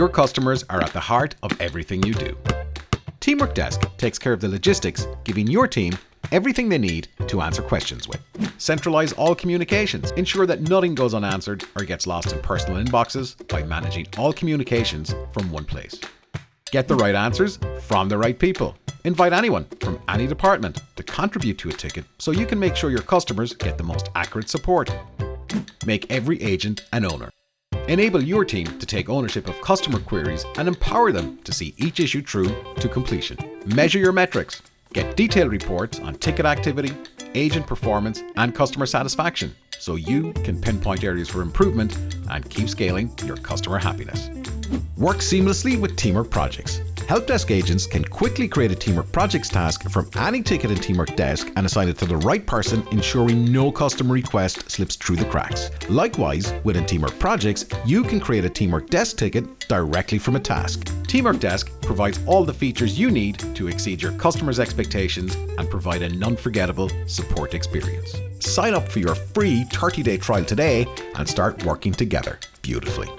Your customers are at the heart of everything you do. Teamwork Desk takes care of the logistics, giving your team everything they need to answer questions with. Centralize all communications. Ensure that nothing goes unanswered or gets lost in personal inboxes by managing all communications from one place. Get the right answers from the right people. Invite anyone from any department to contribute to a ticket so you can make sure your customers get the most accurate support. Make every agent an owner. Enable your team to take ownership of customer queries and empower them to see each issue through to completion. Measure your metrics. Get detailed reports on ticket activity, agent performance, and customer satisfaction so you can pinpoint areas for improvement and keep scaling your customer happiness. Work seamlessly with Teamwork projects. Helpdesk agents can quickly create a Teamwork projects task from any ticket in Teamwork Desk and assign it to the right person, ensuring no customer request slips through the cracks. Likewise, within Teamwork projects, you can create a Teamwork Desk ticket directly from a task. Teamwork Desk provides all the features you need to exceed your customers' expectations and provide an unforgettable support experience. Sign up for your free 30-day trial today and start working together beautifully.